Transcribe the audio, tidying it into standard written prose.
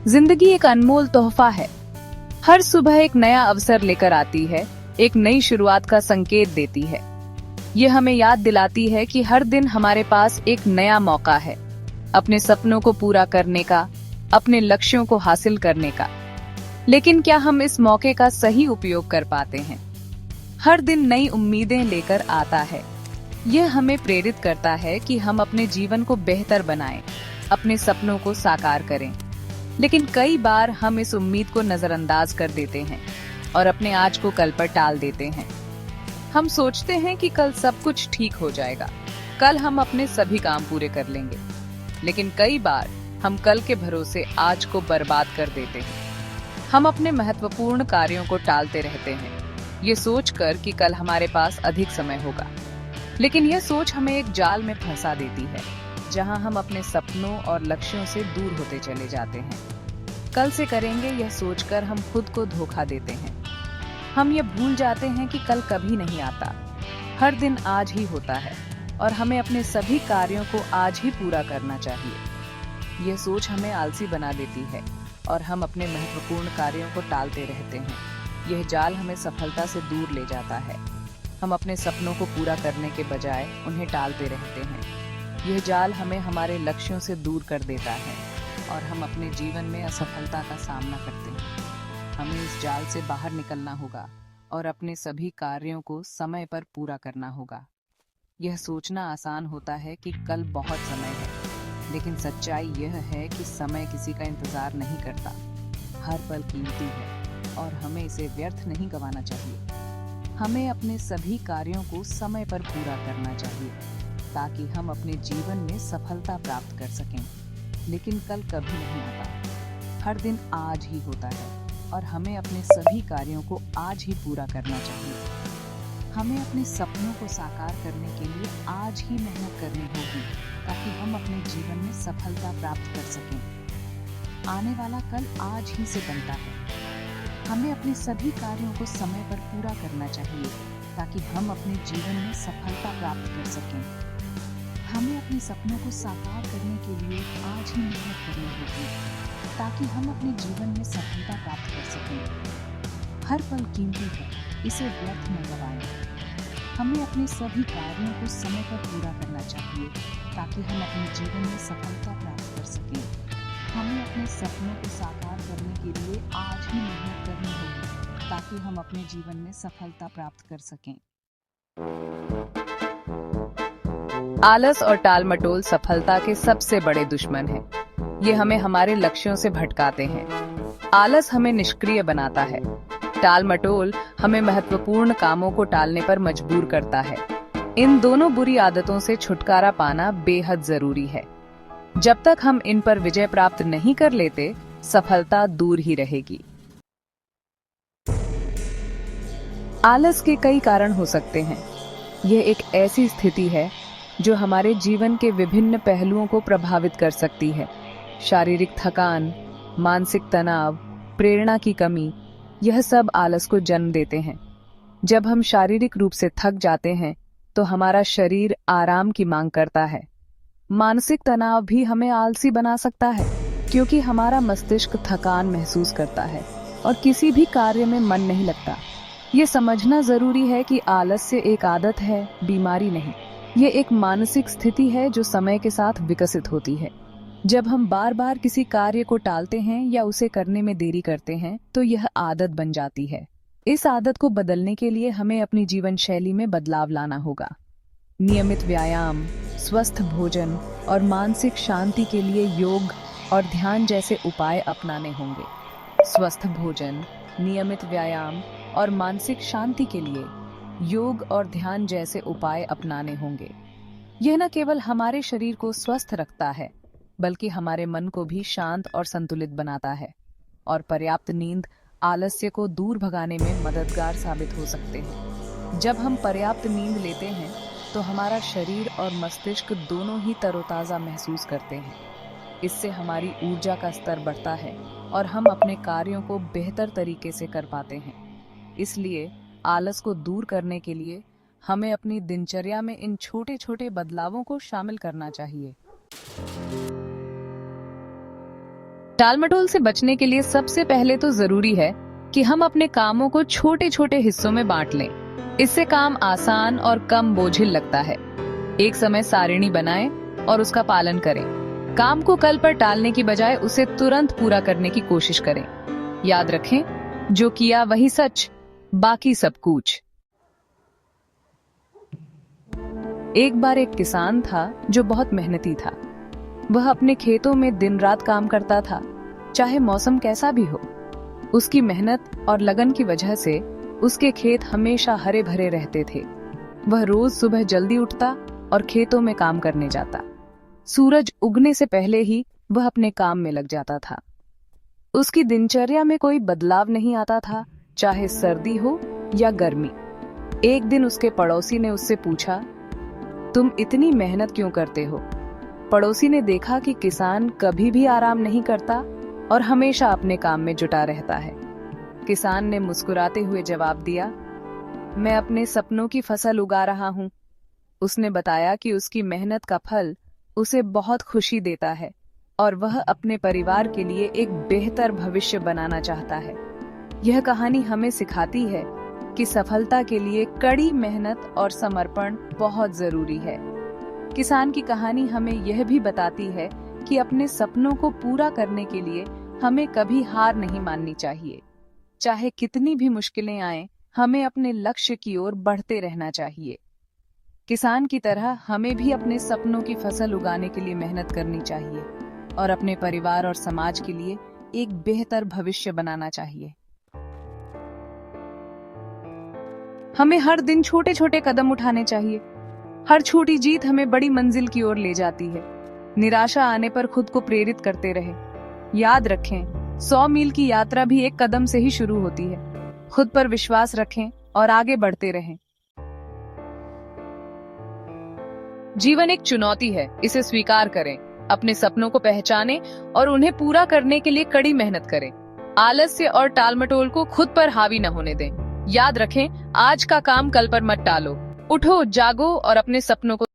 जिंदगी एक अनमोल तोहफा है। हर सुबह एक नया अवसर लेकर आती है, एक नई शुरुआत का संकेत देती है। ये हमें याद दिलाती है कि हर दिन हमारे पास एक नया मौका है, अपने सपनों को पूरा करने का, अपने लक्ष्यों को हासिल करने का। लेकिन क्या हम इस मौके का सही उपयोग कर पाते हैं? हर दिन नई उम्मीदें लेकर आता है। यह हमें प्रेरित करता है कि हम अपने जीवन को बेहतर बनाएं, अपने सपनों को साकार करें। लेकिन कई बार हम इस उम्मीद को नजरअंदाज कर देते हैं और अपने आज को कल पर टाल देते हैं। हम सोचते हैं कि कल सब कुछ ठीक हो जाएगा, कल हम अपने सभी काम पूरे कर लेंगे। लेकिन कई बार हम कल के भरोसे आज को बर्बाद कर देते हैं। हम अपने महत्वपूर्ण कार्यों को टालते रहते हैं, ये सोचकर कि कल हमारे पास अधिक समय होगा। लेकिन यह सोच हमें एक जाल में फंसा देती है, जहां हम अपने सपनों और लक्ष्यों से दूर होते चले जाते हैं। कल से करेंगे यह सोचकर हम खुद को धोखा देते हैं। हम ये भूल जाते हैं कि कल कभी नहीं आता, हर दिन आज ही होता है और हमें अपने सभी कार्यों को आज ही पूरा करना चाहिए। यह सोच हमें आलसी बना देती है और हम अपने महत्वपूर्ण कार्यों को टालते रहते हैं। यह जाल हमें सफलता से दूर ले जाता है। हम अपने सपनों को पूरा करने के बजाय उन्हें टालते रहते हैं। यह जाल हमें हमारे लक्ष्यों से दूर कर देता है और हम अपने जीवन में असफलता का सामना करते हैं। हमें इस जाल से बाहर निकलना होगा और अपने सभी कार्यों को समय पर पूरा करना होगा। यह सोचना आसान होता है कि कल बहुत समय है, लेकिन सच्चाई यह है कि समय किसी का इंतजार नहीं करता। हर पल कीमती है और हमें इसे व्यर्थ नहीं गंवाना चाहिए। हमें अपने सभी कार्यों को समय पर पूरा करना चाहिए ताकि हम अपने जीवन में सफलता प्राप्त कर सकें। लेकिन कल कभी नहीं आता, हर दिन आज ही होता है और हमें अपने सभी कार्यों को आज ही पूरा करना चाहिए। हमें अपने सपनों को साकार करने के लिए आज ही मेहनत करनी होगी ताकि हम अपने जीवन में सफलता प्राप्त कर सकें। आने वाला कल आज ही से बनता है। हमें अपने सभी कार्यों को समय पर पूरा करना चाहिए ताकि हम अपने जीवन में सफलता प्राप्त कर सकें। हमें अपने सपनों को साकार करने के लिए आज ही मेहनत करनी होगी ताकि हम अपने जीवन में सफलता प्राप्त कर सकें। हर पल कीमती है, इसे व्यर्थ न गवाएं। हमें अपने सभी कार्यों को समय पर पूरा करना चाहिए ताकि हम अपने जीवन में सफलता प्राप्त कर सकें। हमें अपने सपनों को साकार करने के लिए आज ही मेहनत करनी होगी ताकि हम अपने जीवन में सफलता प्राप्त कर सकें। आलस और टालमटोल सफलता के सबसे बड़े दुश्मन हैं। ये हमें हमारे लक्ष्यों से भटकाते हैं। आलस हमें निष्क्रिय बनाता है, टालमटोल हमें महत्वपूर्ण कामों को टालने पर मजबूर करता है। इन दोनों बुरी आदतों से छुटकारा पाना बेहद जरूरी है। जब तक हम इन पर विजय प्राप्त नहीं कर लेते, सफलता दूर ही रहेगी। आलस के कई कारण हो सकते हैं। यह एक ऐसी स्थिति है जो हमारे जीवन के विभिन्न पहलुओं को प्रभावित कर सकती है। शारीरिक थकान, मानसिक तनाव, प्रेरणा की कमी, यह सब आलस को जन्म देते हैं। जब हम शारीरिक रूप से थक जाते हैं, तो हमारा शरीर आराम की मांग करता है। मानसिक तनाव भी हमें आलसी बना सकता है, क्योंकि हमारा मस्तिष्क थकान महसूस करता है और किसी भी कार्य में मन नहीं लगता। ये समझना जरूरी है कि आलस्य एक आदत है, बीमारी नहीं। ये एक मानसिक स्थिति है जो समय के साथ विकसित होती है। जब हम बार बार किसी कार्य को टालते हैं या उसे करने में देरी करते हैं, तो यह आदत बन जाती है। इस आदत को बदलने के लिए हमें अपनी जीवन शैली में बदलाव लाना होगा। नियमित व्यायाम, स्वस्थ भोजन और मानसिक शांति के लिए योग और ध्यान जैसे उपाय अपनाने होंगे। स्वस्थ भोजन, नियमित व्यायाम और मानसिक शांति के लिए योग और ध्यान जैसे उपाय अपनाने होंगे। यह न केवल हमारे शरीर को स्वस्थ रखता है, बल्कि हमारे मन को भी शांत और संतुलित बनाता है। और पर्याप्त नींद आलस्य को दूर भगाने में मददगार साबित हो सकते हैं। जब हम पर्याप्त नींद लेते हैं, तो हमारा शरीर और मस्तिष्क दोनों ही तरोताजा महसूस करते हैं। इससे हमारी ऊर्जा का स्तर बढ़ता है और हम अपने कार्यों को बेहतर तरीके से कर पाते हैं। इसलिए आलस को दूर करने के लिए हमें अपनी दिनचर्या में इन छोटे छोटे बदलावों को शामिल करना चाहिए। टालमटोल से बचने के लिए सबसे पहले तो जरूरी है कि हम अपने कामों को छोटे छोटे हिस्सों में बांट लें। इससे काम आसान और कम बोझिल लगता है। एक समय सारिणी बनाएं और उसका पालन करें। काम को कल पर टालने की बजाय उसे तुरंत पूरा करने की कोशिश करें। याद रखें, जो किया वही सच, बाकी सब कूच। एक बार एक किसान था जो बहुत मेहनती था। वह अपने खेतों में दिन रात काम करता था, चाहे मौसम कैसा भी हो। उसकी मेहनत और लगन की वजह से उसके खेत हमेशा हरे भरे रहते थे। वह रोज सुबह जल्दी उठता और खेतों में काम करने जाता। सूरज उगने से पहले ही वह अपने काम में लग जाता था। उसकी दिनचर्या में कोई बदलाव नहीं आता था, चाहे सर्दी हो या गर्मी। एक दिन उसके पड़ोसी ने उससे पूछा, तुम इतनी मेहनत क्यों करते हो? पड़ोसी ने देखा कि किसान कभी भी आराम नहीं करता और हमेशा अपने काम में जुटा रहता है। किसान ने मुस्कुराते हुए जवाब दिया, मैं अपने सपनों की फसल उगा रहा हूँ। उसने बताया कि उसकी मेहनत का फल उसे बहुत खुशी देता है और वह अपने परिवार के लिए एक बेहतर भविष्य बनाना चाहता है। यह कहानी हमें सिखाती है कि सफलता के लिए कड़ी मेहनत और समर्पण बहुत जरूरी है। किसान की कहानी हमें यह भी बताती है कि अपने सपनों को पूरा करने के लिए हमें कभी हार नहीं माननी चाहिए। चाहे कितनी भी मुश्किलें आएं, हमें अपने लक्ष्य की ओर बढ़ते रहना चाहिए। किसान की तरह हमें भी अपने सपनों की फसल उगाने के लिए मेहनत करनी चाहिए और अपने परिवार और समाज के लिए एक बेहतर भविष्य बनाना चाहिए। हमें हर दिन छोटे छोटे कदम उठाने चाहिए। हर छोटी जीत हमें बड़ी मंजिल की ओर ले जाती है। निराशा आने पर खुद को प्रेरित करते रहें। याद रखें, 100 मील की यात्रा भी एक कदम से ही शुरू होती है। खुद पर विश्वास रखें और आगे बढ़ते रहें। जीवन एक चुनौती है, इसे स्वीकार करें। अपने सपनों को पहचानें और उन्हें पूरा करने के लिए कड़ी मेहनत करें। आलस्य और टालमटोल को खुद पर हावी न होने दें। याद रखें, आज का काम कल पर मत टालो। उठो, जागो और अपने सपनों को